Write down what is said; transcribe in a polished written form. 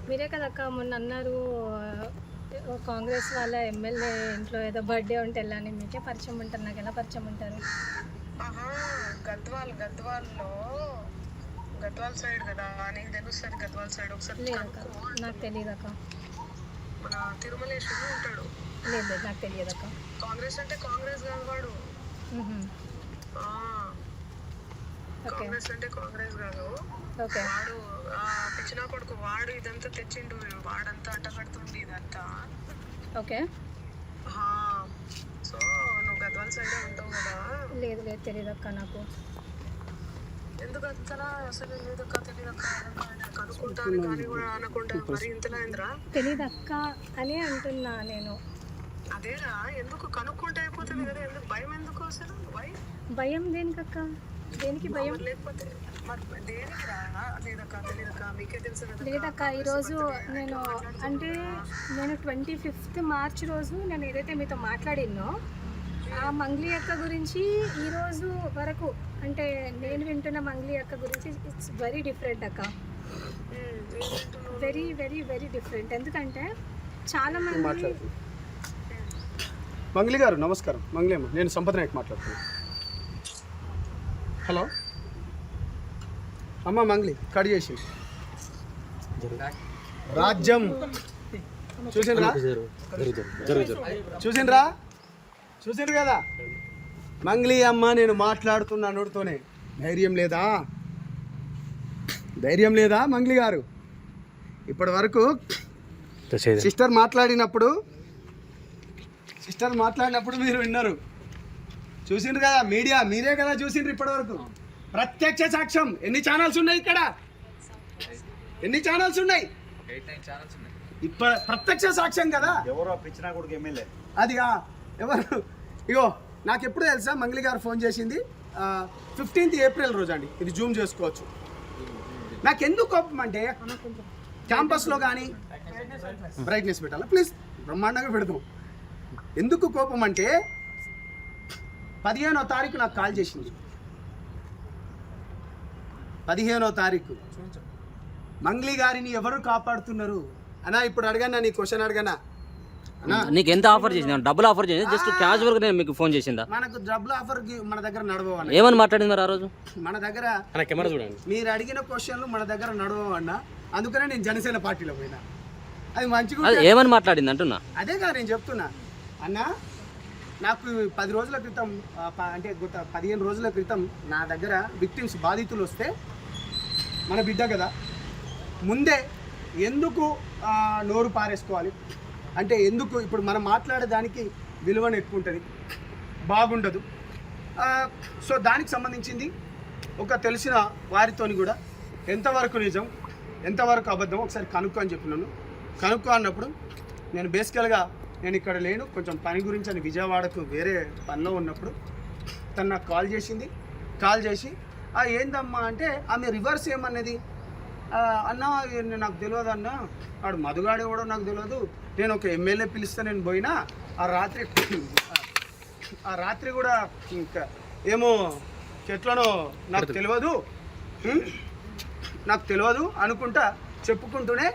మీరే కదక్క మొన్న అన్నారు కాంగ్రెస్ వాళ్ళ ఎమ్మెల్యే ఇంట్లో ఏదో బర్త్డే ఉంటే వెళ్ళాని. మీకే పరిచయం ఉంటారు, నాకు ఎలా పరిచయం ఉంటారు? గద్వాల్ సైడ్ కదా, నీకు తెలుస్తుంది. గద్వాల్ సైడ్ ఒకసారి లేదక్క, నాకు తెలియదు అక్క. మన తిరుమలేశ్వరుడు ఉంటాడు. లేదు నాకు తెలియదు అక్క. కాంగ్రెస్ అంటే కాంగ్రెస్ కాదు వాడు. కాంగ్రెస్ అంటే కాంగ్రెస్ కాదు వాడు. పిచ్చినా కొడుకు వాడు. ఇదంతా తెచ్చిండు వాడంతా అడ్డగడుతుండి ఇదంతా. ఓకే, సో నువ్వు గద్వాల్ సైడ్ ఉంటావు కదా. లేదు లేదు తెలియదు అక్క నాకు. ఎందుకు అంతలా అసలు లేదక్క, తెలియదక్క కనుక్కుంటాను కానీ కూడా అనకుండా మరి ఇంతలా ఏంద్రా? తెలియదు అక్క అని అంటున్నా నేను. అదేరా, ఎందుకు కనుక్కుంటే అయిపోతుంది కదా. ఎందుకు భయం? ఎందుకు అసలు భయం దేనికక్క? దేనికి భయం? లేకపోతే దేనికి రా? లేదక్క మీకే తెలుసు కదా. లేదక్క, ఈరోజు నేను 25th మార్చ్ రోజు నేను ఏదైతే మీతో మాట్లాడినో ఆ మంగ్లీ అక్క గురించి ఈరోజు వరకు అంటే నేను వింటున్న మంగ్లీ అక్క గురించి ఇట్స్ వెరీ డిఫరెంట్ అక్క. Very very very different. ఎందుకంటే చాలా మంది. మంగ్లీ గారు నమస్కారం. మంగ్లీ అమ్మ, నేను సంపద నాయక్ మాట్లాడుతున్నాను. హలో అమ్మ, మంగ్లీ కట్ చేసి రాజ్యం చూసిండ్రు కదా మంగ్లీ అమ్మ. నేను మాట్లాడుతున్నా నోటితోనే. ధైర్యం లేదా మంగ్లీ గారు? ఇప్పటి వరకు సిస్టర్ మాట్లాడినప్పుడు మీరు విన్నారు, చూసిండ్రు కదా. మీడియా మీరే కదా చూసిండ్రు ఇప్పటి వరకు. ప్రత్యక్ష సాక్ష్యం. ఎన్ని ఛానల్స్ ఉన్నాయి ఇక్కడ? ఎన్ని ఛానల్స్ ఉన్నాయి? ప్రత్యక్ష సాక్ష్యం కదా. ఎవరో పిచ్చినా కొడుకు ఎమ్మెల్యే అదిగా ఎవరు? ఇగో నాకు ఎప్పుడు తెలుసా మంగ్లీ గారు ఫోన్ చేసింది 15th ఏప్రిల్ రోజు అండి. ఇది జూమ్ చేసుకోవచ్చు. నాకు ఎందుకు కోపం అంటే క్యాంపస్లో కానీ బ్రైట్నెస్ పెట్టాలా ప్లీజ్, బ్రహ్మాండంగా పెడతాం. ఎందుకు కోపం అంటే 15వ తారీఖు నాకు కాల్ చేసింది. 15వ తారీఖు మంగ్లీ గారిని ఎవరు కాపాడుతున్నారు అన్నా? ఇప్పుడు అడగన్నా, నీ క్వశ్చన్ అడగనా? నీకు ఎంత ఆఫర్ చేసింది? డబ్బులు ఆఫర్ చేసింది? జస్ట్ క్యాజువల్ గా నేను మీకు ఫోన్ చేసిందా? మనకు డబ్బులు ఆఫర్ మన దగ్గర నడవన్నా. ఏమని మాట్లాడింది మరి ఆ రోజు? మన దగ్గర మీరు అడిగిన క్వశ్చన్లు మన దగ్గర నడవన్నా. అందుకనే నేను జనసేన పార్టీలో పోయినా. అది మంచిగా ఏమని మాట్లాడింది అంటున్నా. అదే కదా నేను చెప్తున్నా అన్నా. నాకు 10 రోజుల క్రితం అంటే 15 రోజుల క్రితం నా దగ్గర విక్టిమ్స్ బాధితులు వస్తే, మన బిడ్డ కదా, ముందే ఎందుకు నోరు పారేసుకోవాలి అంటే ఎందుకు? ఇప్పుడు మనం మాట్లాడేదానికి విలువను ఎక్కువ ఉంటుంది, బాగుండదు. సో దానికి సంబంధించింది ఒక తెలిసిన వారితోని కూడా ఎంతవరకు నిజం ఎంతవరకు అబద్ధం ఒకసారి కనుక్కో అని చెప్పినాను. కనుక్కో అన్నప్పుడు నేను బేసికల్గా నేను ఇక్కడ లేను, కొంచెం పని గురించి అని విజయవాడకు వేరే పనిలో ఉన్నప్పుడు తను నాకు కాల్ చేసింది. కాల్ చేసి ఏందమ్మా అంటే ఆమె రివర్స్ ఏమన్నది, అన్న నాకు తెలియదు అన్న, వాడు మధుగాడు కూడా నాకు తెలియదు, నేను ఒక ఎమ్మెల్యే పిలిస్తే నేను పోయినా ఆ రాత్రి కూడా ఇంకా ఏమో చెట్లనో నాకు తెలియదు అనుకుంటా చెప్పుకుంటూనే